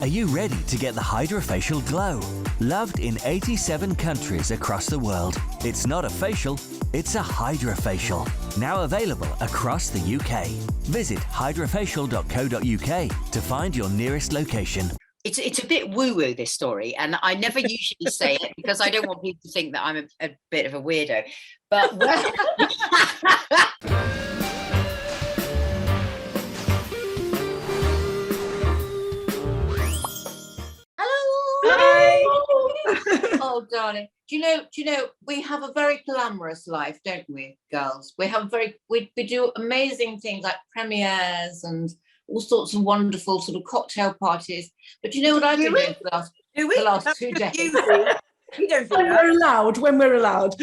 Are you ready to get the Hydrafacial glow? Loved in 87 countries across the world. It's not a facial, it's a Hydrafacial. Now available across the UK. Visit hydrafacial.co.uk to find your nearest location. It's a bit woo-woo, this story, and I never usually say it because I don't want people to think that I'm a bit of a weirdo. But oh, darling. Do you know, we have a very glamorous life, don't we, girls? We do amazing things like premieres and all sorts of wonderful sort of cocktail parties. But do you know what I've been doing for the last 2 days? We don't do when that.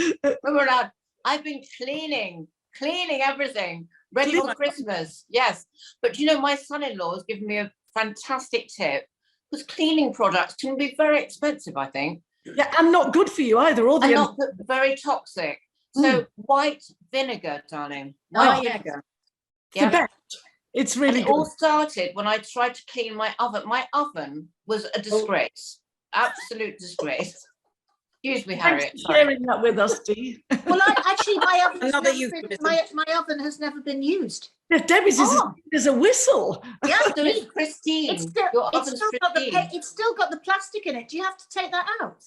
we're allowed. I've been cleaning everything, ready for Christmas. Yes. But do you know, my son-in-law has given me a fantastic tip, because cleaning products can be very expensive, I think. Yeah, and not good for you either. And not very toxic. So white vinegar, darling. White vinegar. The best. It's really good. It all started when I tried to clean my oven. My oven was a disgrace. Absolute disgrace. Excuse me, Harriet. Thanks for sharing that with us, Dee. Well, my oven has never been used. Yeah, Debbie's is as a whistle. Yeah, so it's pristine. It's still got the plastic in it. Do you have to take that out?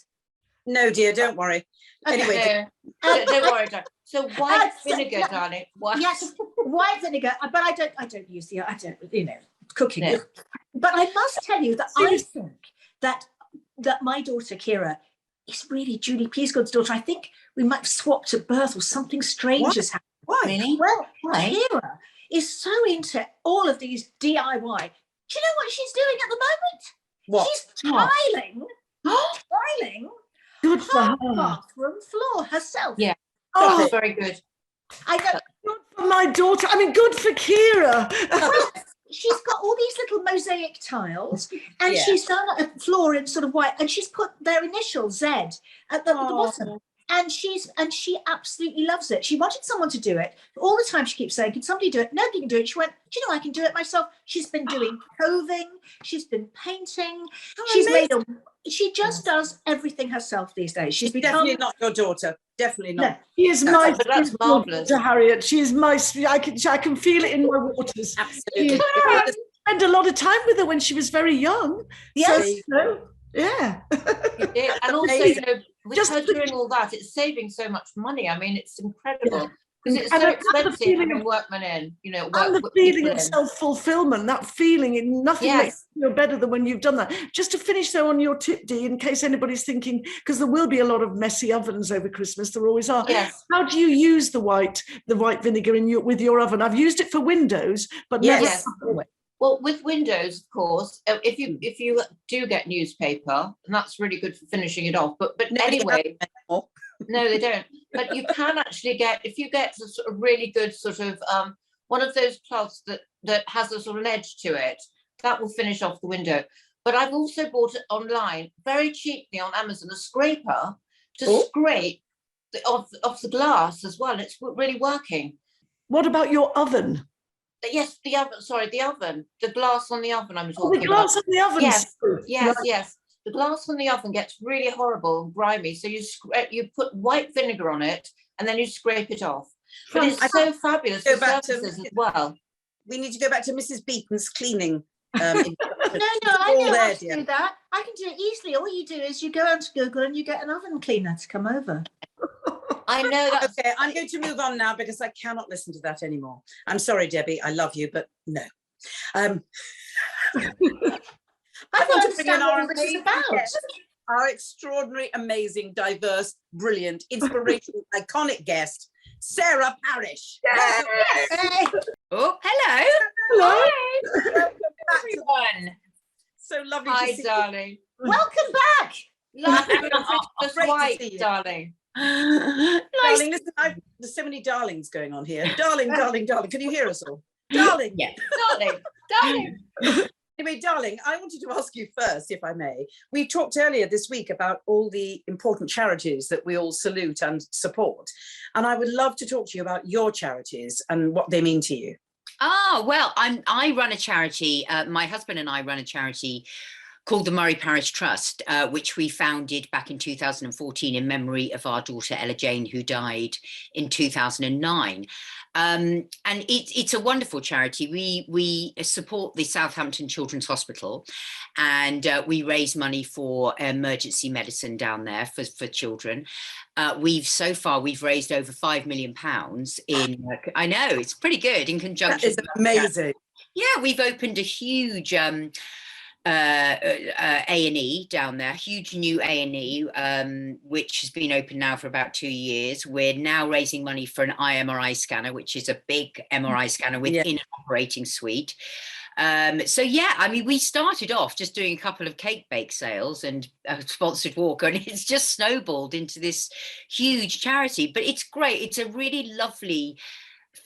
No, dear, don't worry. Anyway, don't worry, darling. So white vinegar, darling. Yes, white vinegar. But I don't use cooking. No. But I must tell you that I think that my daughter Kira is really Julie Peasgood's daughter. I think we might have swapped at birth, or something strange has happened. Why? Really? Well, Kira is so into all of these DIY. Do you know what she's doing at the moment? What? She's tiling. Tiling. Good for her. Bathroom floor herself. Yeah. Oh, very good. Good for my daughter. I mean, good for Kira. She's got all these little mosaic tiles, and she's done a floor in sort of white, and she's put their initial Z at the bottom. And she absolutely loves it. She wanted someone to do it. All the time she keeps saying, can somebody do it? Nobody can do it. She went, do you know, I can do it myself. She's been doing clothing. She's been painting. She just does everything herself these days. She's definitely not your daughter. Definitely not. No, she is my that's marvellous. Harriet. She is my. I can feel it in my waters. Absolutely. I spent a lot of time with her when she was very young. Yes. So, yeah. And also, you know, with her doing all that, it's saving so much money. I mean, it's incredible. Because it's so expensive having workmen in, you know. And the feeling of self-fulfillment, that feeling, nothing makes you feel better than when you've done that. Just to finish though on your tip, Dee, in case anybody's thinking, because there will be a lot of messy ovens over Christmas, there always are. Yes. How do you use the white vinegar with your oven? I've used it for windows, but never. Yes. Well, with windows, of course, if you do get newspaper, and that's really good for finishing it off. But anyway, no, they don't. But you can actually get, if you get a sort of really good sort of one of those cloths that has a sort of edge to it, that will finish off the window. But I've also bought it online very cheaply on Amazon, a scraper to scrape off the glass as well. It's really working. What about your oven? Yes, the oven. Sorry, the oven. The glass on the oven. I'm talking the glass on the oven. Yes. The glass on the oven gets really horrible and grimy. So you put white vinegar on it, and then you scrape it off. But it's so fabulous for surfaces as well. We need to go back to Mrs. Beaton's cleaning. No, I know how to do that. I can do it easily. All you do is you go onto Google and you get an oven cleaner to come over. I know that. Okay, I'm going to move on now because I cannot listen to that anymore. I'm sorry, Debbie. I love you, but no. I don't understand what this is about. Our extraordinary, amazing, diverse, brilliant, inspirational, iconic guest, Sarah Parish. Yes. Oh, hello. Hello. Welcome back, everyone. So lovely Hi, to see darling. Welcome back. Just white, darling. Darling, listen, there's so many darlings going on here. Darling. Can you hear us all? Darling. Yeah. Darling. Anyway, darling, I wanted to ask you first, if I may. We talked earlier this week about all the important charities that we all salute and support. And I would love to talk to you about your charities and what they mean to you. Oh, well, I run a charity. My husband and I run a charity called the Murray Parish Trust, which we founded back in 2014 in memory of our daughter Ella Jane, who died in 2009. And it's a wonderful charity. We support the Southampton Children's Hospital, and we raise money for emergency medicine down there for children. So far we've raised over £5 million in. I know, it's pretty good in conjunction. That is amazing. Yeah, we've opened a huge A&E down there, huge new A&E, which has been open now for about 2 years. We're now raising money for an IMRI scanner, which is a big MRI scanner within an operating suite. So yeah, I mean, we started off just doing a couple of cake bake sales and a sponsored walk, and it's just snowballed into this huge charity. But it's great. It's a really lovely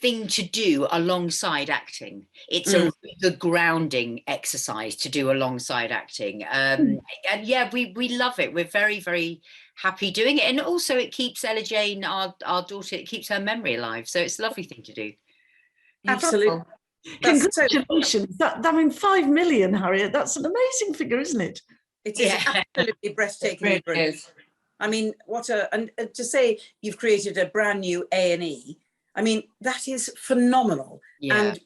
thing to do alongside acting. It's a grounding exercise to do alongside acting. And yeah, we love it. We're very, very happy doing it. And also it keeps Ella Jane, our daughter, it keeps her memory alive. So it's a lovely thing to do. Absolutely. Congratulations. I mean, 5 million, Harriet, that's an amazing figure, isn't it? It is absolutely breathtaking. I mean, and to say you've created a brand new A&E, I mean, that is phenomenal and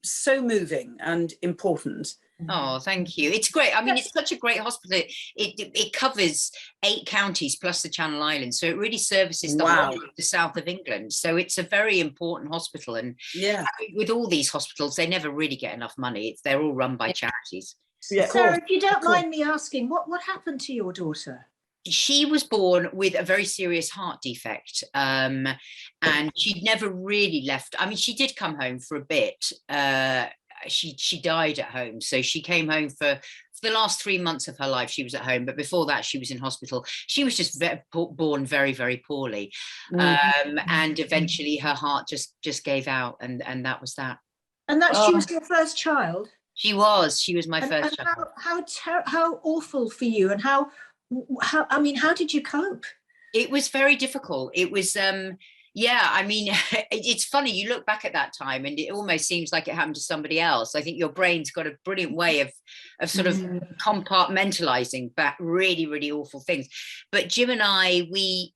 so moving and important. Oh, thank you. It's great. I mean, it's such a great hospital. It covers 8 counties plus the Channel Islands. So it really services the whole of the south of England. So it's a very important hospital. And with all these hospitals, they never really get enough money. They're all run by charities. Yeah. Sarah, if you don't mind me asking, what happened to your daughter? She was born with a very serious heart defect, and she'd never really left. I mean, she did come home for a bit. She died at home, so she came home for the last 3 months of her life. She was at home, but before that, she was in hospital. She was just born very, very poorly, and eventually her heart just gave out, and that was that. And she was your first child. She was my first child. How awful for you, and how did you cope? It was very difficult. It was, I mean, it's funny, you look back at that time and it almost seems like it happened to somebody else. I think your brain's got a brilliant way of sort of compartmentalizing back really, really awful things. But Jim and I, we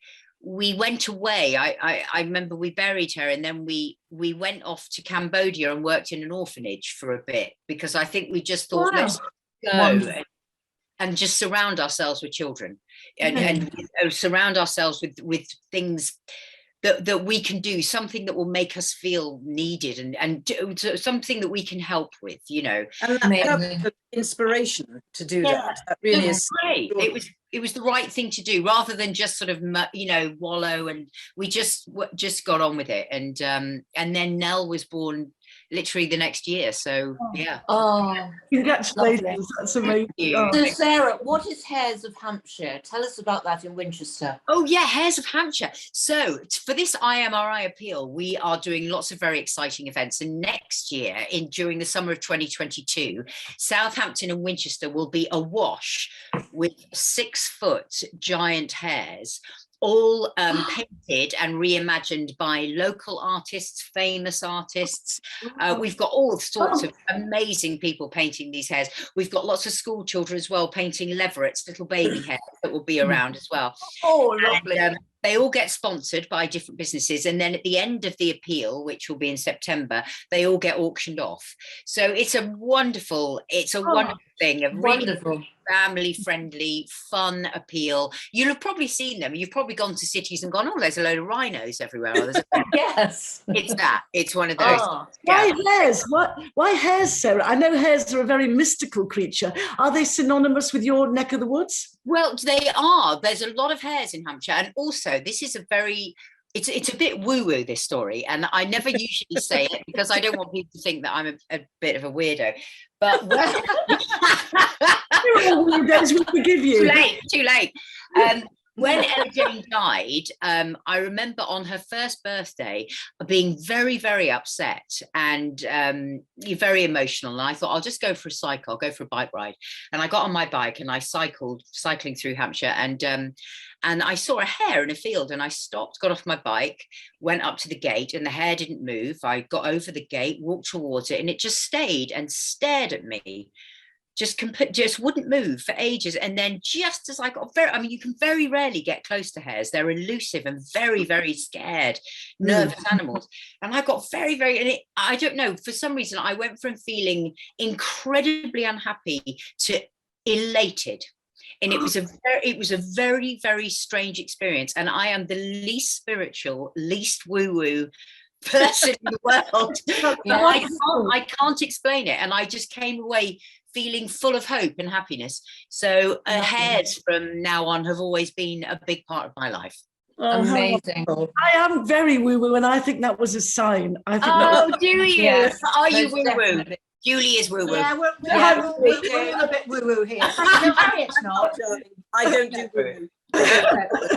went away. I remember we buried her, and then we went off to Cambodia and worked in an orphanage for a bit, because I think we just thought, let's go and just surround ourselves with children, and surround ourselves with things that we can do, something that will make us feel needed, and something that we can help with, you know. And that inspiration to do that really is great. It was the right thing to do, rather than just sort of, you know, wallow. And we just got on with it. And then Nell was born literally the next year. So Congratulations, that's amazing. So Sarah, what is Hares of Hampshire? Tell us about that in Winchester. Oh yeah, Hares of Hampshire. So for this IMRI appeal, we are doing lots of very exciting events, and next year, during the summer of 2022, Southampton and Winchester will be awash with 6-foot giant hares, all painted and reimagined by local artists, famous artists. We've got all sorts of amazing people painting these hares. We've got lots of school children as well painting leverets, little baby hares that will be around as well. Oh, lovely. And, they all get sponsored by different businesses, and then at the end of the appeal, which will be in September, they all get auctioned off. So it's a wonderful thing, a really family-friendly, fun appeal. You'll have probably seen them. You've probably gone to cities and gone, oh, there's a load of rhinos everywhere. Yes. It's that. It's one of those. Why hares? Why hares, Sarah? I know hares are a very mystical creature. Are they synonymous with your neck of the woods? Well, they are. There's a lot of hares in Hampshire, and also this is it's a bit woo-woo, this story, and I never usually say it because I don't want people to think that I'm a bit of a weirdo. But we forgive you. Too late. When Ella Jane died, I remember on her first birthday being very, very upset and very emotional. And I thought, I'll just go for a cycle, I'll go for a bike ride. And I got on my bike and I cycling through Hampshire, and I saw a hare in a field, and I stopped, got off my bike, went up to the gate, and the hare didn't move. I got over the gate, walked towards it, and it just stayed and stared at me just wouldn't move for ages. And then just as I got you can very rarely get close to hares. They're elusive and very, very scared, nervous animals. And I got very, very, I don't know, for some reason, I went from feeling incredibly unhappy to elated. And it was a very, very strange experience. And I am the least spiritual, least woo-woo person in the world. I can't explain it. And I just came away feeling full of hope and happiness. So hares from now on have always been a big part of my life. Amazing. I am very woo-woo, and I think that was a sign. I think do you? Yes, are you woo-woo? Julie is woo-woo. Yeah, we're all a bit woo-woo here. No, Harriet's not. I don't do woo-woo. But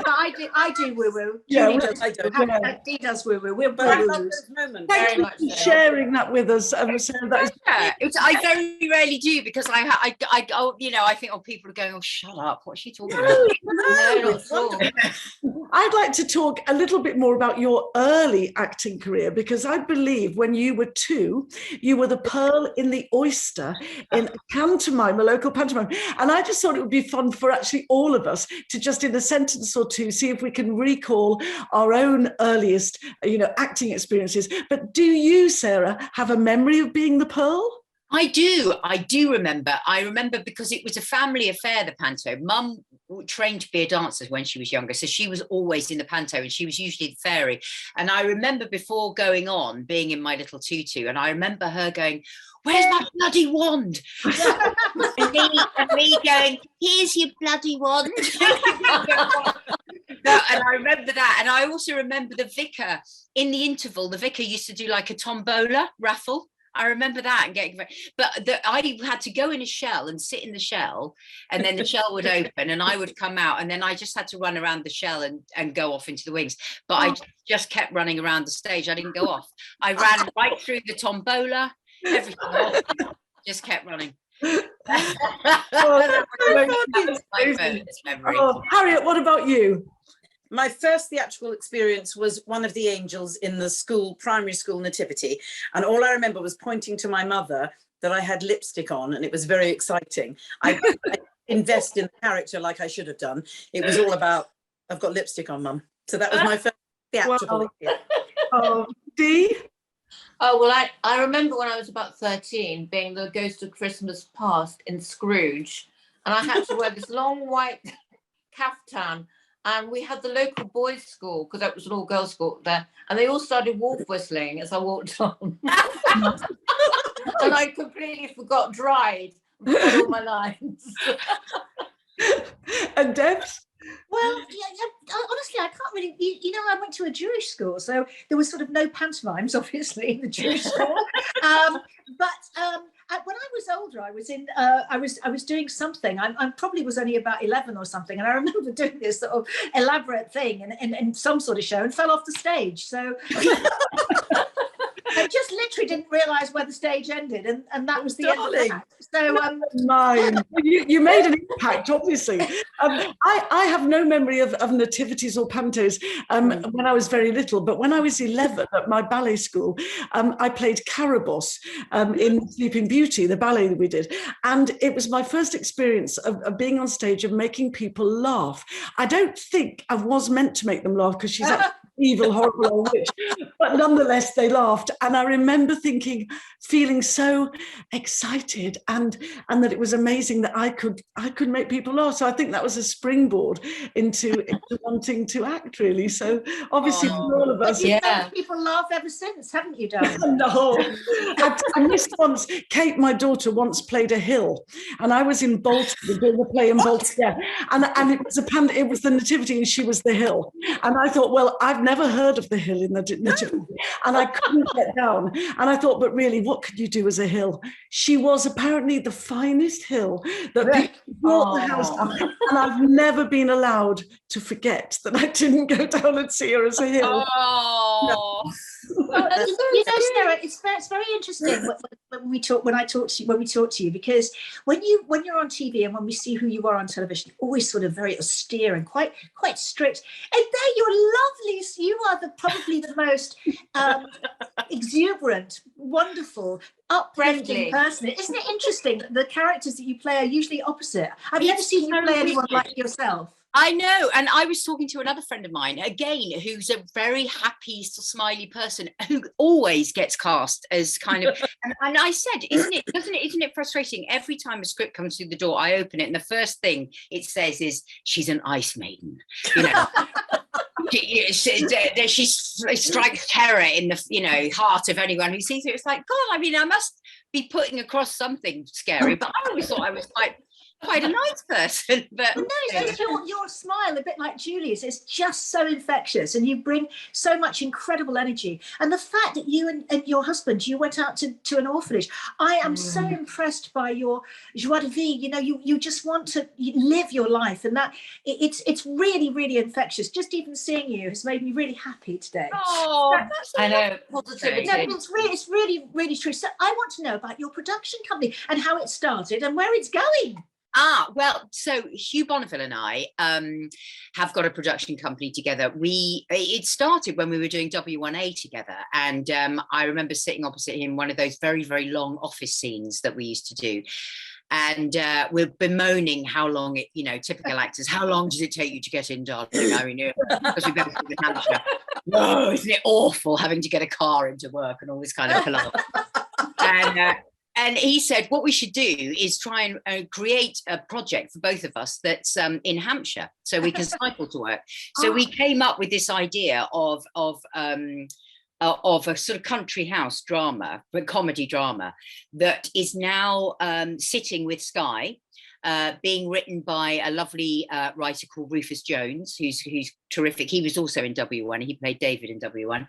I do woo-woo. Yeah, Julie does. I don't. Dee does woo-woo. We're But I love woo-woos. those moments. Thank you for sharing that with us. So that is I very rarely do, because I think, people are going, oh, shut up, what's she talking about? I'd like to talk a little bit more about your early acting career, because I believe when you were 2, you were the pearl in the oyster in a pantomime, a local pantomime. And I just thought it would be fun for actually all of us to just in a sentence or two see if we can recall our own earliest, acting experiences. But do you, Sarah, have a memory of being the pearl? I do remember. I remember because it was a family affair, the panto. Mum trained to be a dancer when she was younger, so she was always in the panto, and she was usually the fairy. And I remember before going on, being in my little tutu, and I remember her going, where's my bloody wand? and me going, here's your bloody wand. And I remember that. And I also remember the vicar, in the interval, the vicar used to do like a tombola raffle. I remember that and getting, I had to go in a shell and sit in the shell, and then the shell would open and I would come out, and then I just had to run around the shell and go off into the wings. But I just kept running around the stage. I didn't go off. I ran right through the tombola, everything off, just kept running. Harriet, what about you? My first theatrical experience was one of the angels in the primary school nativity. And all I remember was pointing to my mother that I had lipstick on, and it was very exciting. I invest in the character like I should have done. It was all about, I've got lipstick on, Mum. So that was my first theatrical experience. Dee? Oh, well, I remember when I was about 13 being the ghost of Christmas past in Scrooge, and I had to wear this long white caftan. And we had the local boys' school, because that was an all-girls school there, and they all started wolf whistling as I walked on. And I completely forgot dried all my lines. And Debs? Well, honestly, I can't really, I went to a Jewish school, so there was sort of no pantomimes, obviously, in the Jewish school. When I was older, I was in, I was doing something. I probably was only about 11 or something, and I remember doing this sort of elaborate thing in some sort of show and fell off the stage. So I just literally didn't realise where the stage ended, and that was the end of that. So mine. You made an impact, obviously. I have no memory of nativities or pantos when I was very little, but when I was 11 at my ballet school, I played Carabosse in Sleeping Beauty, the ballet that we did, and it was my first experience of being on stage and making people laugh. I don't think I was meant to make them laugh, because she's evil, horrible old witch, but nonetheless they laughed. And I remember feeling so excited and that it was amazing that I could make people laugh. So I think that was a springboard into wanting to act, really. So obviously for all of us, you've made people laugh ever since, haven't you, darling? No, I missed once. Kate, my daughter, once played a hill, and I was in Bolton doing the play in Bolton, and it was the nativity, and she was the hill, and I thought, well, I've never heard of the hill in the nativity, and I couldn't get down, and I thought, but really, what could you do as a hill? She was apparently the finest hill that people brought the house up, and I've never been allowed to forget that I didn't go down and see her as a hill. Oh. You know, Sarah, it's very interesting when we talk to you, because when you're on TV and when we see who you are on television, you're always sort of very austere and quite strict. And there you're lovely. You are probably the most exuberant, wonderful, uplifting person. Isn't it interesting that the characters that you play are usually opposite? I've never seen you play anyone like yourself. I know, and I was talking to another friend of mine, again, who's a very happy, smiley person who always gets cast as kind of, and I said, isn't it frustrating? Every time a script comes through the door, I open it, and the first thing it says is, she's an ice maiden, you know. She strikes terror in the heart of anyone who sees it. It's like, God, I mean, I must be putting across something scary, but I always thought I was quite a nice person. But no, your smile, a bit like Julie's, is just so infectious, and you bring so much incredible energy. And the fact that you and your husband, you went out to an orphanage, I am so impressed by your joie de vivre. You know, you just want to live your life, and that it's really, really infectious. Just even seeing you has made me really happy today. Oh, I know, positivity. No, it's really, really true. So I want to know about your production company and how it started and where it's going. Well, so Hugh Bonneville and I have got a production company together. It started when we were doing W1A together, and I remember sitting opposite him, one of those very, very long office scenes that we used to do. And we're bemoaning how long it, typical actors, how long does it take you to get in, darling? I mean, because we both live in Hampshire. No, isn't it awful having to get a car into work and all this kind of palaver? And he said, what we should do is try and create a project for both of us that's in Hampshire, so we can cycle to work. So we came up with this idea of a sort of country house drama, but comedy drama, that is now sitting with Sky, being written by a lovely writer called Rufus Jones, who's terrific. He was also in W1. He played David in W1,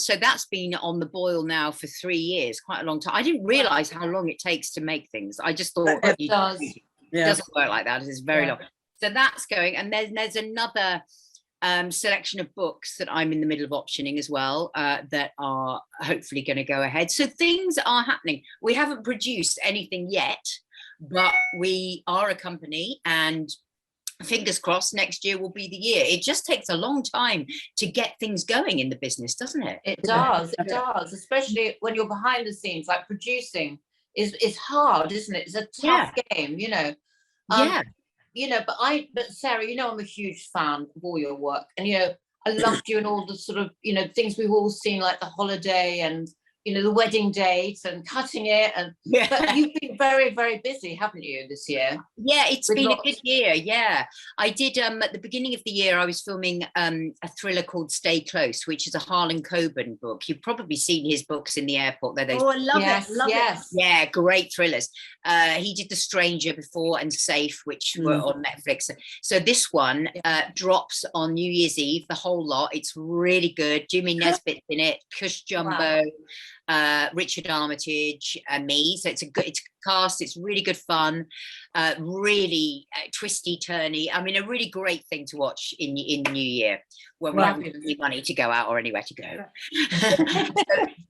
so that's been on the boil now for 3 years, quite a long time. I didn't realise how long it takes to make things. I just thought it doesn't work like that. It's very long. So that's going, and then there's another selection of books that I'm in the middle of optioning as well, that are hopefully going to go ahead. So things are happening. We haven't produced anything yet, but we are a company, and fingers crossed next year will be the year. It just takes a long time to get things going in the business, doesn't it? It does, especially when you're behind the scenes. Like producing is hard, isn't it? It's a tough game, But Sarah, I'm a huge fan of all your work, and I loved you and all the sort of things we've all seen, like The Holiday and the wedding date and Cutting It, and but you've been very, very busy, haven't you, this year? Yeah, it's been a good year. Yeah, I did at the beginning of the year I was filming a thriller called Stay Close, which is a Harlan Coben book. You've probably seen his books in the airport. They're those, I love it. Yeah, great thrillers. He did The Stranger before and Safe, which were on Netflix. So this one drops on New Year's Eve, the whole lot. It's really good. Jimmy Nesbitt's in it, Cush Jumbo, Richard Armitage, and me. So it's a cast. It's really good fun, really twisty turny. I mean, a really great thing to watch in the new year when we haven't any money to go out or anywhere to go. So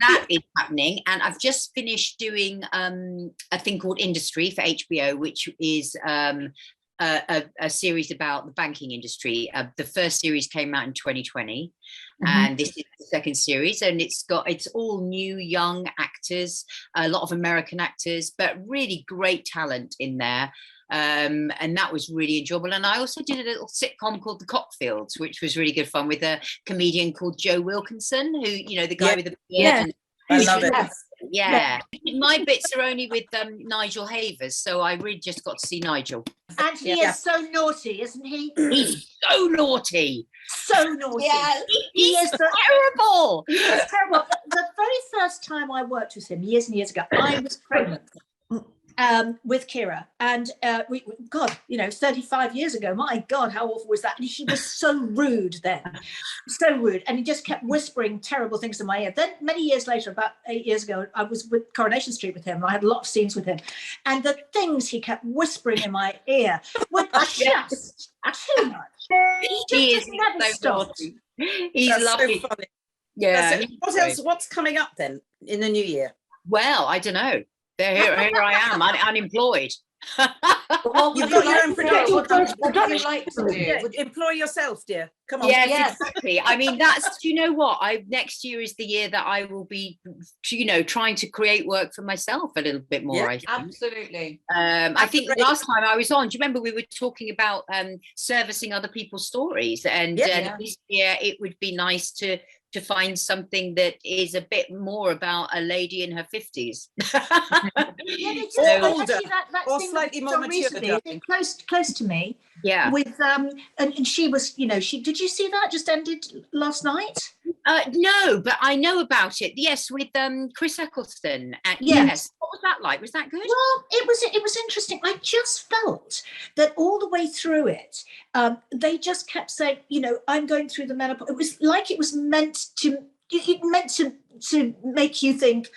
that is happening, and I've just finished doing a thing called Industry for HBO, which is a series about the banking industry. The first series came out in 2020, and this is the second series, and it's all new young actors, a lot of American actors, but really great talent in there. And that was really enjoyable. And I also did a little sitcom called The Cockfields, which was really good fun, with a comedian called Joe Wilkinson, who, the guy with the beard. I love it. Yeah. My bits are only with Nigel Havers, so I really just got to see Nigel. And he is so naughty, isn't he? He's so naughty. So naughty. Yeah, he is terrible. He is terrible. The very first time I worked with him, years and years ago, I was pregnant with Kira, and 35 years ago. My God, how awful was that? And he was so rude then, so rude, and he just kept whispering terrible things in my ear. Then many years later, about 8 years ago, I was with Coronation Street with him, and I had a lot of scenes with him, and the things he kept whispering in my ear were just too much. He is never so stopped. naughty. He's That's lovely. so funny. Yeah. That's it. What else? What's coming up then in the new year? Well, I don't know. Here I am, unemployed. Well, You've got your own production. production. What would you like to do? Yeah, employ yourself, dear. Come on. Yes, exactly. I mean, do you know what? Next year is the year that I will be, trying to create work for myself a little bit more. Yeah, I think. Absolutely. I think last time I was on, do you remember we were talking about servicing other people's stories? And this year it would be nice to find something that is a bit more about a lady in her 50s. Or slightly more mature. Close to me. Yeah. With and she was, did you see that just ended last night? No, but I know about it. Yes, with Chris Eccleston. Yes. What was that like? Was that good? Well, it was interesting. I just felt that all the way through it, they just kept saying, I'm going through the menopause. It was like it was meant to make you think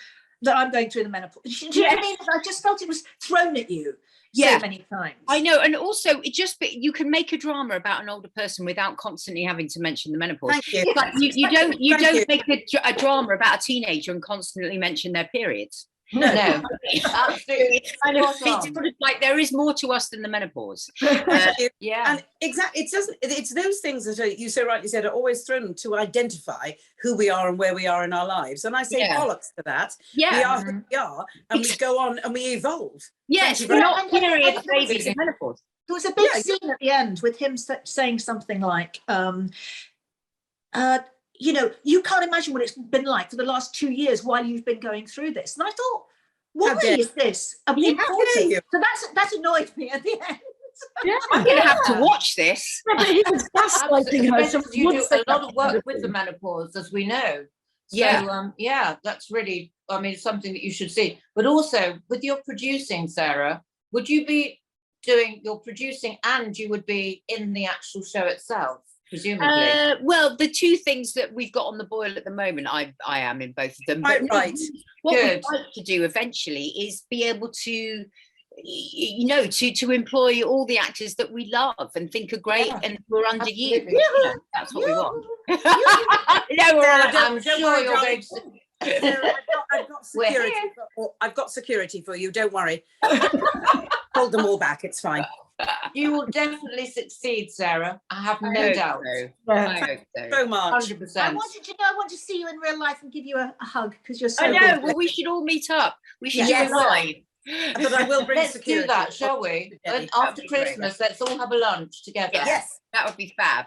that I'm going through the menopause. Do you know what I mean? I just felt it was thrown at you so many times. I know, and also you can make a drama about an older person without constantly having to mention the menopause. Thank you. But you don't make a drama about a teenager and constantly mention their periods. No, absolutely. It's sort of like there is more to us than the menopause. And exactly, it's those things that you so rightly said are always thrown to identify who we are and where we are in our lives. And I say bollocks to that. Yeah. We are who we are, and we go on and we evolve. Yes, we're not period babies in menopause. There was a big scene at the end with him saying something like, you can't imagine what it's been like for the last 2 years while you've been going through this. And I thought, why is this important? So that annoyed me at the end. Yeah, I'm going to have to watch this. But he was gaslighting her. So you do a lot of work with the menopause, as we know. So, that's really, something that you should see. But also, with your producing, Sarah, would you be doing your producing and you would be in the actual show itself? Presumably. Well, the two things that we've got on the boil at the moment, I am in both of them. Right. What we'd like to do eventually is be able to, to employ all the actors that we love and think are great and who are under you. That's what we want. I'm sure you're going to. Sarah, I've got security. I've got security for you. Don't worry. Hold them all back. It's fine. You will definitely succeed, Sarah. I have no doubt. I hope so. So much. 100%. I want to see you in real life and give you a hug because you're so I know. good. Well, we should all meet up. We should Yes. do it live. But I will bring Let's security. do that, shall we? Debbie. After Christmas, let's all have a lunch together. Yes, that would be fab.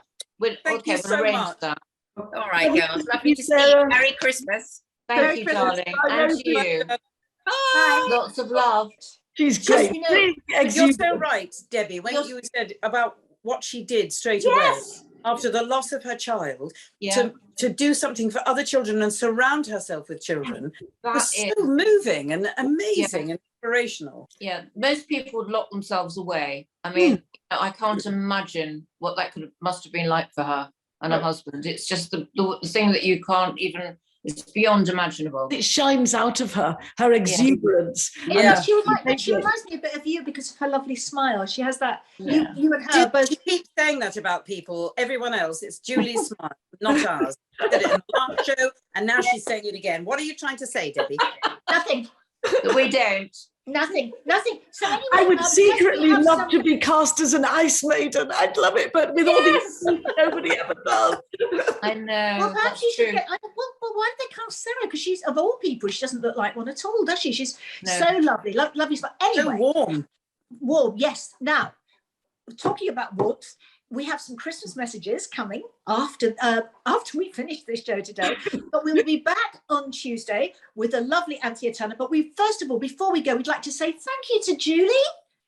Thank you so arrange much. that. All right, girls. Lovely to see you. Merry Christmas. Thank you, darling. And to you. Bye. Lots of love. She's great. You're so right, Debbie, when you said about what she did straight away after the loss of her child, to do something for other children and surround herself with children was so moving and amazing and inspirational. Yeah, most people would lock themselves away. I mean, I can't imagine what that must have been like for her and her husband. It's just the thing that you can't even. It's beyond imaginable. It shines out of her exuberance. Yeah. She reminds me a bit of you because of her lovely smile. She has that, you and her both. She keeps saying that about people, everyone else. It's Julie's smile, not ours. She said it in the last show, and now she's saying it again. What are you trying to say, Debbie? Nothing. We don't. Nothing. So anyway, I would secretly love to be cast as an ice maiden. I'd love it, but with all these things, nobody ever does. I know. Well, perhaps you should get. Well, why did they cast Sarah? Because she's, of all people, she doesn't look like one at all, does she? She's so lovely, lovely. Anyway, So warm. Yes. Now, talking about warmth, we have some Christmas messages coming after we finish this show today. But we will be back on Tuesday with a lovely Anthea Turner. But first of all, before we go, we'd like to say thank you to Julie.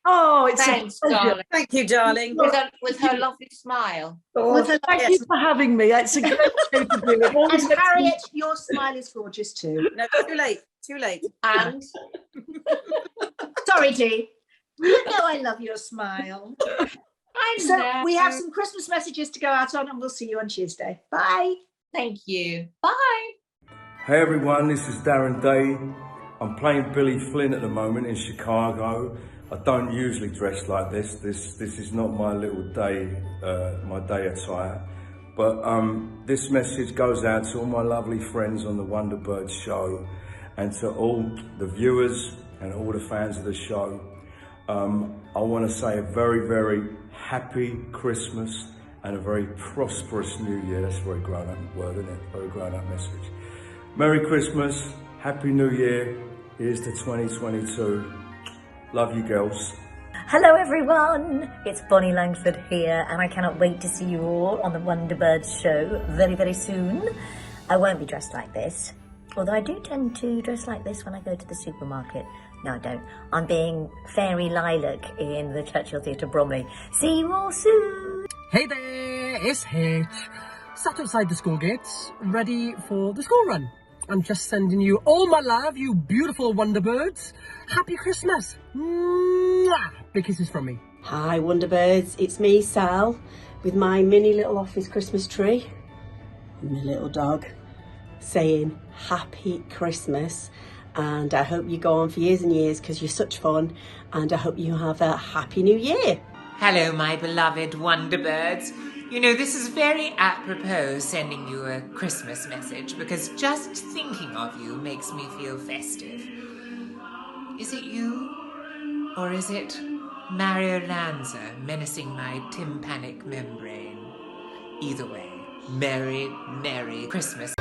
Oh, it's Thanks, a pleasure. darling. Thank you, darling. With her lovely smile. Thank you for having me. It's a great show to do it. And Harriet, your smile is gorgeous too. No, too late. And sorry, Dee. You know I love your smile. So we have some Christmas messages to go out on, and we'll see you on Tuesday. Bye. Thank you. Bye. Hey everyone, this is Darren Day. I'm playing Billy Flynn at the moment in Chicago. I don't usually dress like this. This is not my little day, my day attire. But this message goes out to all my lovely friends on the WonderBirds show, and to all the viewers and all the fans of the show. I want to say a very, very happy Christmas and a very prosperous New Year. That's a very grown-up word, isn't it? Very grown-up message. Merry Christmas, Happy New Year. Here's to 2022. Love you, girls. Hello everyone, it's Bonnie Langford here, and I cannot wait to see you all on the WonderBirds show very, very soon. I won't be dressed like this, although I do tend to dress like this when I go to the supermarket. No, I don't. I'm being Fairy Lilac in the Churchill Theatre, Bromley. See you all soon. Hey there, it's Hitch. Sat outside the school gates, ready for the school run. I'm just sending you all my love, you beautiful WonderBirds. Happy Christmas. Mwah! Big kisses from me. Hi WonderBirds, it's me, Sal, with my mini little office Christmas tree and my little dog, saying Happy Christmas. And I hope you go on for years and years because you're such fun, and I hope you have a happy new year. Hello, my beloved WonderBirds. You know, this is very apropos sending you a Christmas message, because just thinking of you makes me feel festive. Is it you? Or is it Mario Lanza menacing my tympanic membrane? Either way, Merry, Merry Christmas.